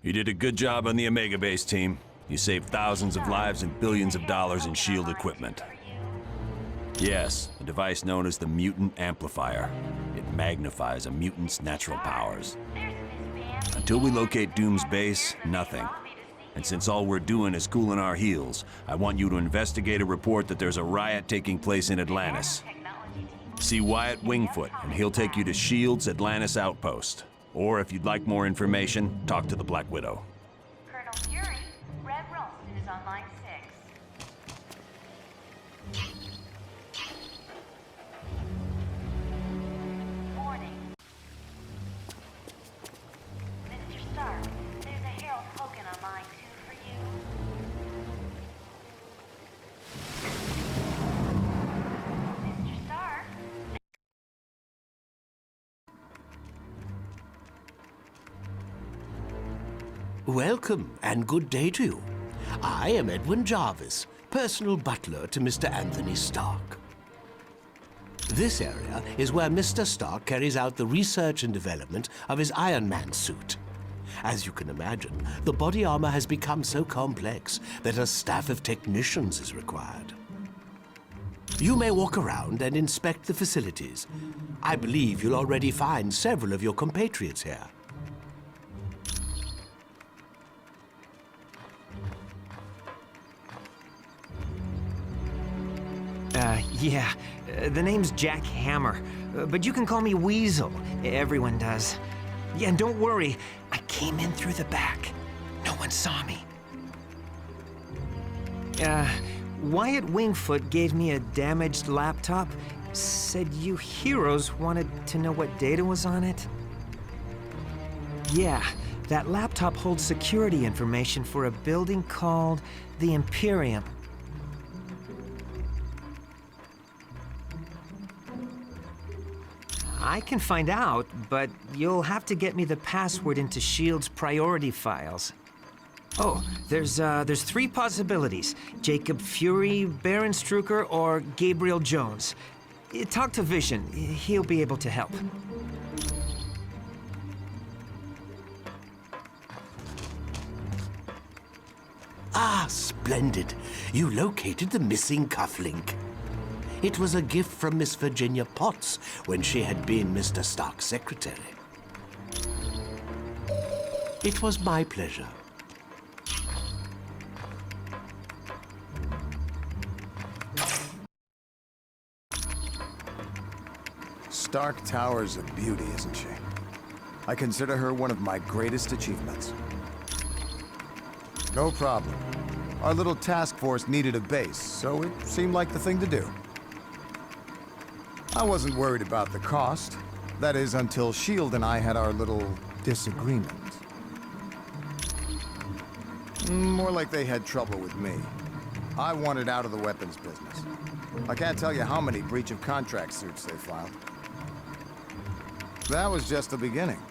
You did a good job on the Omega Base team. You saved thousands of lives and billions of dollars in SHIELD equipment. Yes, a device known as the Mutant Amplifier. It magnifies a mutant's natural powers. Until we locate Doom's base, nothing. And since all we're doing is cooling our heels, I want you to investigate a report that there's a riot taking place in Atlantis. See Wyatt Wingfoot, and he'll take you to SHIELD's Atlantis outpost. Or if you'd like more information, talk to the Black Widow. Colonel Fury, Red Ralston is on line 6. Warning. Mr. Stark, there's a Harold Hogan on line 2 for you. Mr. Stark? Welcome, and good day to you. I am Edwin Jarvis, personal butler to Mr. Anthony Stark. This area is where Mr. Stark carries out the research and development of his Iron Man suit. As you can imagine, the body armor has become so complex that a staff of technicians is required. You may walk around and inspect the facilities. I believe you'll already find several of your compatriots here. The name's Jack Hammer, but you can call me Weasel. Everyone does. Yeah, and don't worry, I came in through the back. No one saw me. Wyatt Wingfoot gave me a damaged laptop. Said you heroes wanted to know what data was on it. Yeah, that laptop holds security information for a building called the Imperium. I can find out, but you'll have to get me the password into SHIELD's priority files. Oh, there's 3 possibilities. Jacob Fury, Baron Strucker, or Gabriel Jones. Talk to Vision. He'll be able to help. Ah, splendid. You located the missing cufflink. It was a gift from Miss Virginia Potts when she had been Mr. Stark's secretary. It was my pleasure. Stark Tower's a beauty, isn't she? I consider her one of my greatest achievements. No problem. Our little task force needed a base, so it seemed like the thing to do. I wasn't worried about the cost. That is, until SHIELD and I had our little disagreement. More like they had trouble with me. I wanted out of the weapons business. I can't tell you how many breach of contract suits they filed. That was just the beginning.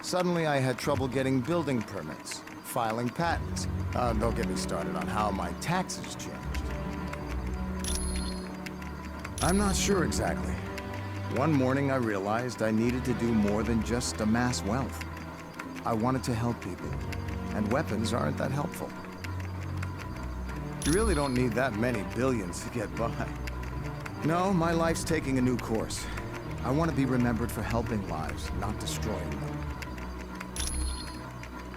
Suddenly I had trouble getting building permits, filing patents. Don't get me started on how my taxes changed. I'm not sure exactly. One morning I realized I needed to do more than just amass wealth. I wanted to help people, and weapons aren't that helpful. You really don't need that many billions to get by. No, my life's taking a new course. I want to be remembered for helping lives, not destroying them.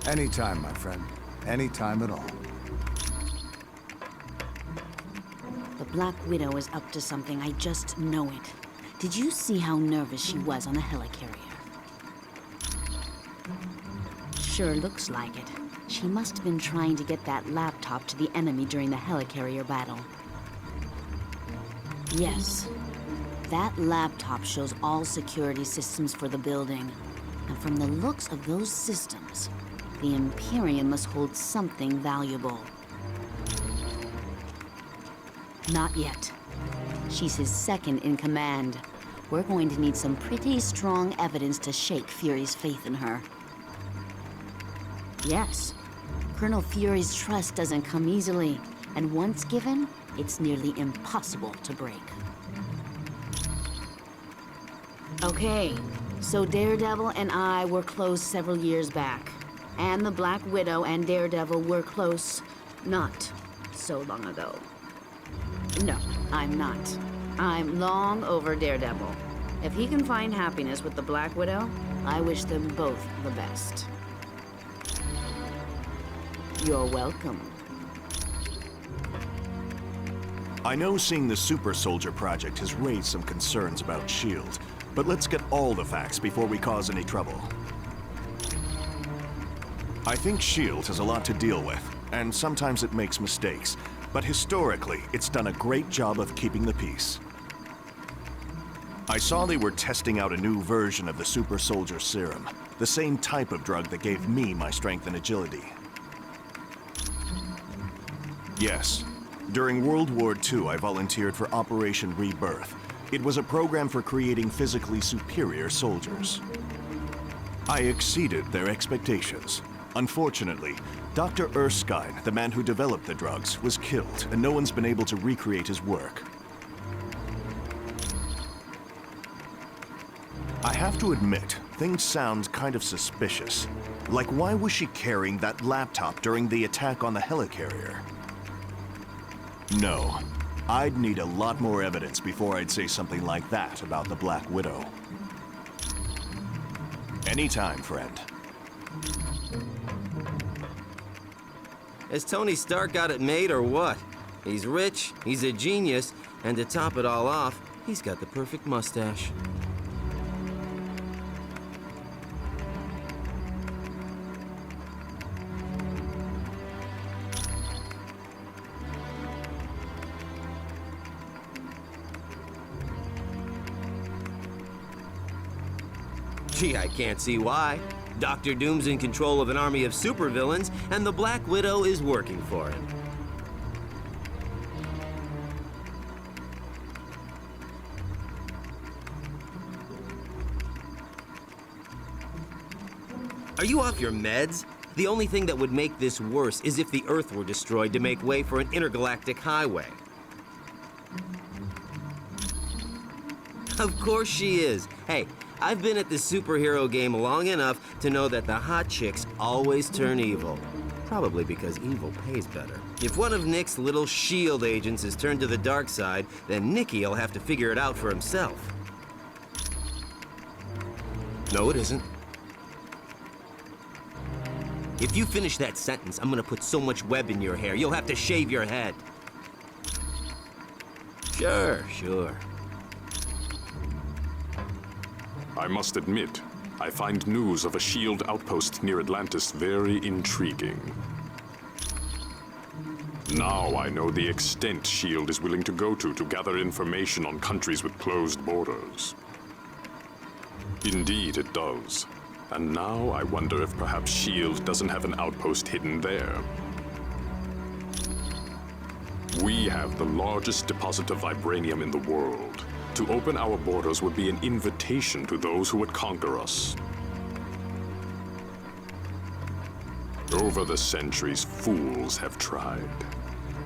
Anytime, my friend. Anytime at all. The Black Widow is up to something, I just know it. Did you see how nervous she was on the helicarrier? Sure looks like it. She must have been trying to get that laptop to the enemy during the helicarrier battle. Yes. That laptop shows all security systems for the building. And from the looks of those systems, the Imperium must hold something valuable. Not yet. She's his second in command. We're going to need some pretty strong evidence to shake Fury's faith in her. Yes, Colonel Fury's trust doesn't come easily, and once given, it's nearly impossible to break. Okay, so Daredevil and I were close several years back. And the Black Widow and Daredevil were close not so long ago. No, I'm not. I'm long over Daredevil. If he can find happiness with the Black Widow, I wish them both the best. You're welcome. I know seeing the Super Soldier Project has raised some concerns about S.H.I.E.L.D., but let's get all the facts before we cause any trouble. I think S.H.I.E.L.D. has a lot to deal with, and sometimes it makes mistakes, but historically, it's done a great job of keeping the peace. I saw they were testing out a new version of the Super Soldier Serum, the same type of drug that gave me my strength and agility. Yes. During World War II, I volunteered for Operation Rebirth. It was a program for creating physically superior soldiers. I exceeded their expectations. Unfortunately, Dr. Erskine, the man who developed the drugs, was killed, and no one's been able to recreate his work. I have to admit, things sound kind of suspicious. Like, why was she carrying that laptop during the attack on the helicarrier? No. I'd need a lot more evidence before I'd say something like that about the Black Widow. Anytime, friend. Has Tony Stark got it made or what? He's rich, he's a genius, and to top it all off, he's got the perfect mustache. Gee, I can't see why. Dr. Doom's in control of an army of supervillains, and the Black Widow is working for him. Are you off your meds? The only thing that would make this worse is if the Earth were destroyed to make way for an intergalactic highway. Of course she is. Hey, I've been at the superhero game long enough to know that the hot chicks always turn evil. Probably because evil pays better. If one of Nick's little S.H.I.E.L.D. agents is turned to the dark side, then Nicky will have to figure it out for himself. No, it isn't. If you finish that sentence, I'm gonna put so much web in your hair, you'll have to shave your head. Sure. I must admit, I find news of a S.H.I.E.L.D. outpost near Atlantis very intriguing. Now I know the extent S.H.I.E.L.D. is willing to go to gather information on countries with closed borders. Indeed, it does. And now I wonder if perhaps S.H.I.E.L.D. doesn't have an outpost hidden there. We have the largest deposit of vibranium in the world. To open our borders would be an invitation to those who would conquer us. Over the centuries, fools have tried.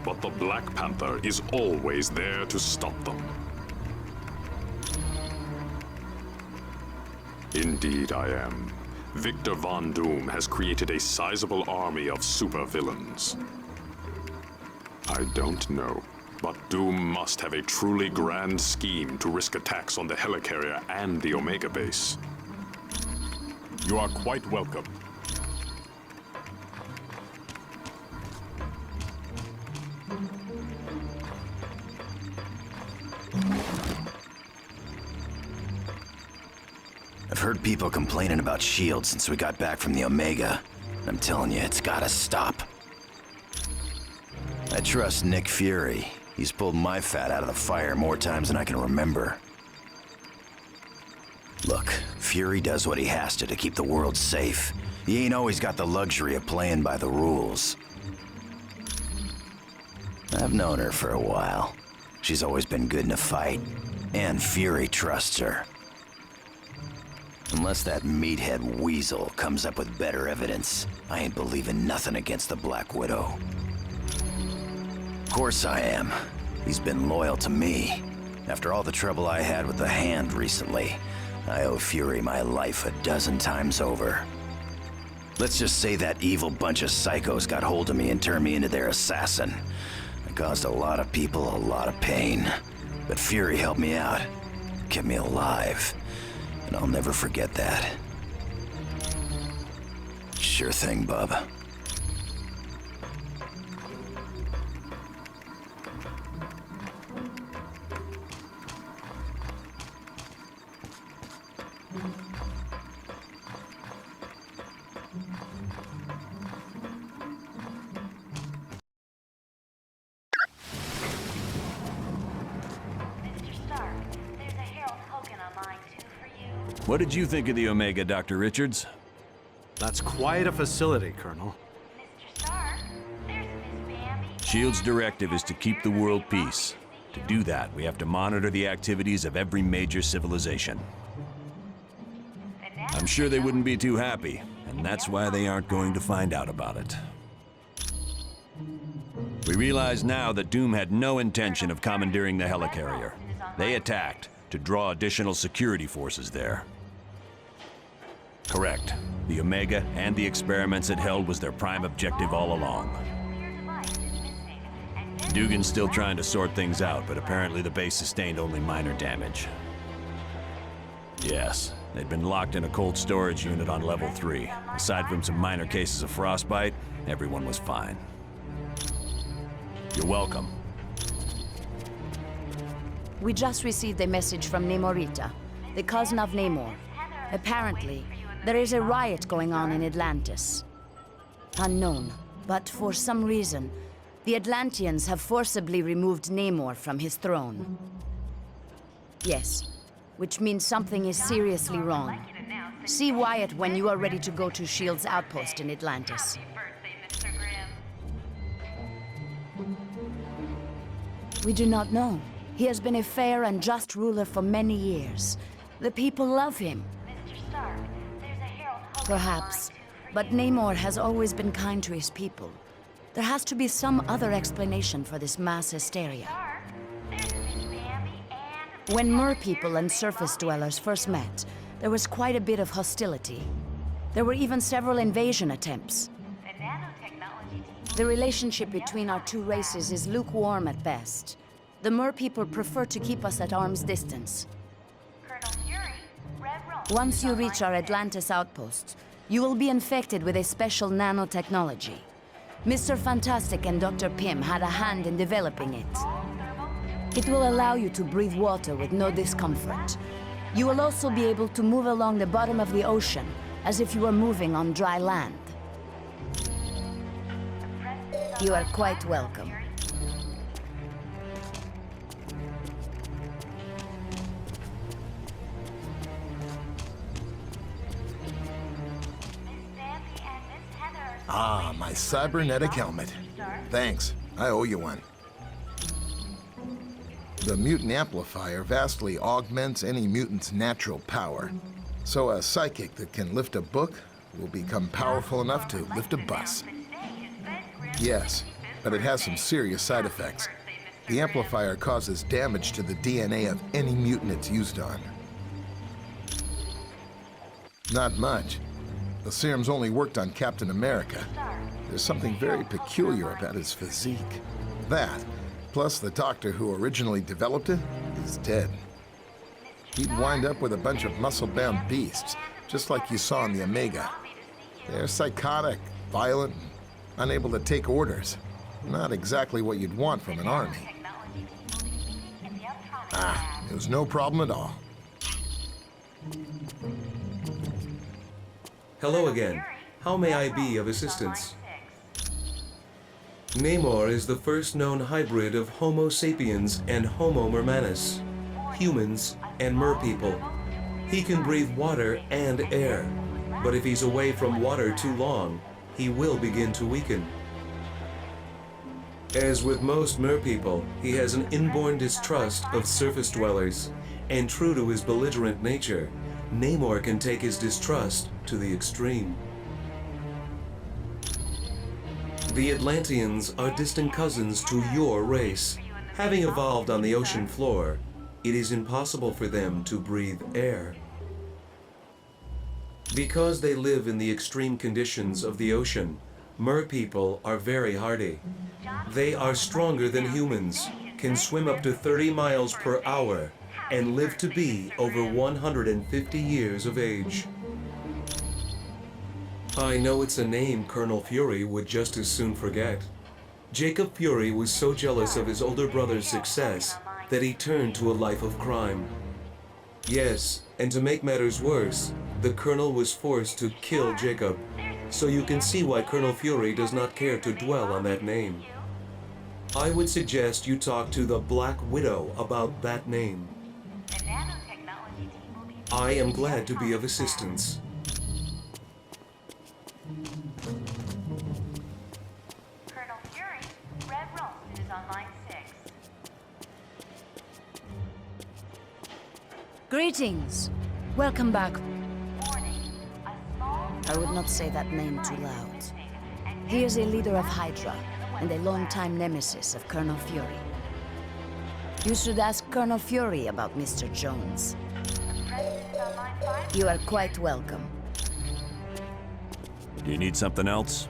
But the Black Panther is always there to stop them. Indeed I am. Victor Von Doom has created a sizable army of supervillains. I don't know, but Doom must have a truly grand scheme to risk attacks on the helicarrier and the Omega base. You are quite welcome. I've heard people complaining about S.H.I.E.L.D. since we got back from the Omega. I'm telling you, it's gotta stop. I trust Nick Fury. He's pulled my fat out of the fire more times than I can remember. Look, Fury does what he has to keep the world safe. He ain't always got the luxury of playing by the rules. I've known her for a while. She's always been good in a fight, and Fury trusts her. Unless that meathead weasel comes up with better evidence, I ain't believing nothing against the Black Widow. Of course I am. He's been loyal to me. After all the trouble I had with the Hand recently, I owe Fury my life 12 times over. Let's just say that evil bunch of psychos got hold of me and turned me into their assassin. I caused a lot of people a lot of pain. But Fury helped me out, kept me alive. And I'll never forget that. Sure thing, bub. Mr. Stark, there's a Harold Hogan on line 2 for you. What did you think of the Omega, Dr. Richards? That's quite a facility, Colonel. Mr. Stark, there's Miss Bambi. SHIELD's directive is to keep the world peace. To do that, we have to monitor the activities of every major civilization. I'm sure they wouldn't be too happy, and that's why they aren't going to find out about it. We realize now that Doom had no intention of commandeering the helicarrier. They attacked to draw additional security forces there. Correct. The Omega and the experiments it held was their prime objective all along. Dugan's still trying to sort things out, but apparently the base sustained only minor damage. Yes, they'd been locked in a cold storage unit on level 3. Aside from some minor cases of frostbite, everyone was fine. You're welcome. We just received a message from Namorita, the cousin of Namor. Apparently, there is a riot going on in Atlantis. Unknown, but for some reason, the Atlanteans have forcibly removed Namor from his throne. Yes, which means something is seriously wrong. See Wyatt when you are ready to go to S.H.I.E.L.D.'s outpost in Atlantis. We do not know. He has been a fair and just ruler for many years. The people love him. Mr. Stark, there's a Harold Hogan Perhaps. on line 2 for But you. Namor has always been kind to his people. There has to be some other explanation for this mass hysteria. Stark, there's Miss Bambi and When Mer people and surface dwellers first met, there was quite a bit of hostility. There were even several invasion attempts. the nanotechnology team. The relationship between our two races is lukewarm at best. The Mer people prefer to keep us at arm's distance. Colonel Fury, Red Room. Once you on reach line our 6. Atlantis outpost, you will be infected with a special nanotechnology. Mr. Fantastic and Dr. Pym had a hand in developing it. It will allow you to breathe water with no discomfort. You will also be able to move along the bottom of the ocean as if you were moving on dry land. You are quite welcome. Ah, my cybernetic helmet. Thanks. I owe you one. The mutant amplifier vastly augments any mutant's natural power. So a psychic that can lift a book will become powerful enough to lift a bus. Yes, but it has some serious side effects. The amplifier causes damage to the DNA of any mutant it's used on. Not much. The serum's only worked on Captain America. There's something very peculiar about his physique. That, plus the doctor who originally developed it, is dead. He'd wind up with a bunch of muscle-bound beasts, just like you saw in the Omega. They're psychotic, violent, and unable to take orders. Not exactly what you'd want from an army. Ah, it was no problem at all. Hello again. How may I be of assistance? Namor is the first known hybrid of Homo sapiens and Homo mermanus, humans and merpeople. He can breathe water and air, but if he's away from water too long, he will begin to weaken. As with most merpeople, he has an inborn distrust of surface dwellers, and true to his belligerent nature, Namor can take his distrust to the extreme. The Atlanteans are distant cousins to your race. Having evolved on the ocean floor, it is impossible for them to breathe air. Because they live in the extreme conditions of the ocean, merpeople are very hardy. They are stronger than humans, can swim up to 30 miles per hour, and live to be over 150 years of age. I know it's a name Colonel Fury would just as soon forget. Jacob Fury was so jealous of his older brother's success that he turned to a life of crime. Yes, and to make matters worse, the Colonel was forced to kill Jacob. So you can see why Colonel Fury does not care to dwell on that name. I would suggest you talk to the Black Widow about that name. I am glad to be of assistance. Colonel Fury, Red Ralston is on line 6. Greetings. Welcome back. Warning, a small I would not say that name too loud. He is a leader of Hydra and a longtime nemesis of Colonel Fury. You should ask Colonel Fury about Mr. Jones. President is on line 5. You are quite welcome. Do you need something else?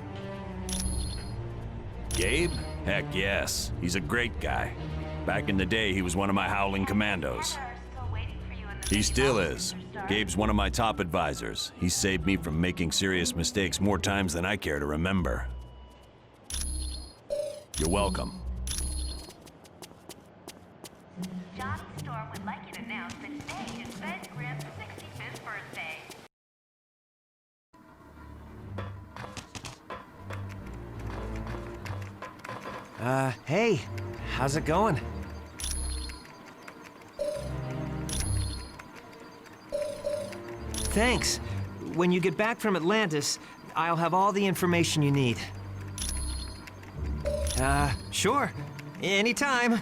Gabe? Heck yes. He's a great guy. Back in the day, he was one of my Howling Commandos. Still waiting for you in the He still is. Gabe's one of my top advisors. He saved me from making serious mistakes more times than I care to remember. You're welcome. Johnny Storm would like you to announce that today is Ben Grimm's 65th birthday. Hey, how's it going? Thanks. When you get back from Atlantis, I'll have all the information you need. Sure. Anytime.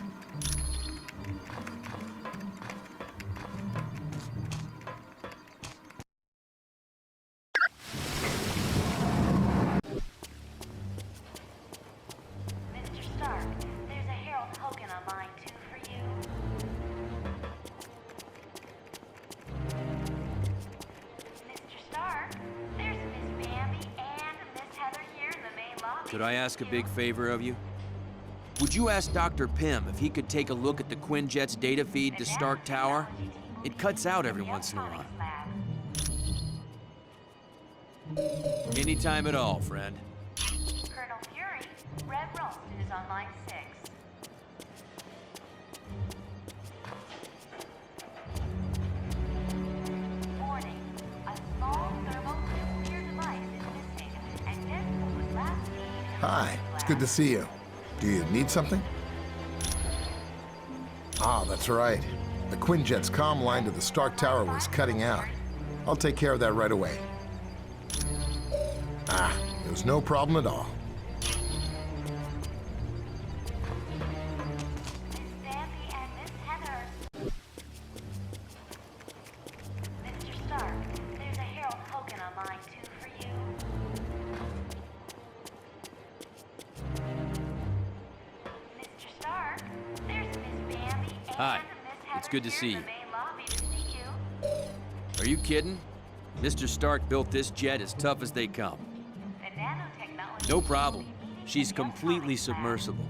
Mr. Stark, there's a Harold Hogan on line 2 for you. Mr. Stark, there's Miss Bambi and Miss Heather here in the main lobby. Could I ask a big favor of you? Would you ask Dr. Pym if he could take a look at the Quinjet's data feed to Stark Tower? It cuts out every once in a while. Anytime at all, friend. Colonel Fury, Red Ralston is on line 6. Warning, a small thermonuclear device is missing, and this was last seen in Hi, it's good to see you. Do you need something? Ah, that's right. The Quinjet's comm line to the Stark Tower was cutting out. I'll take care of that right away. Ah, it was no problem at all. Miss Bambi and Miss Heather. Mr. Stark, there's a Harold Hogan on line 2 for you. Mr. Stark, there's Miss Bambi and Hi, Miss Heather it's good to here see in you. the main lobby to see you. Are you kidding? Mr. Stark built this jet as tough as they come. The nanotechnology. No problem. She's completely submersible.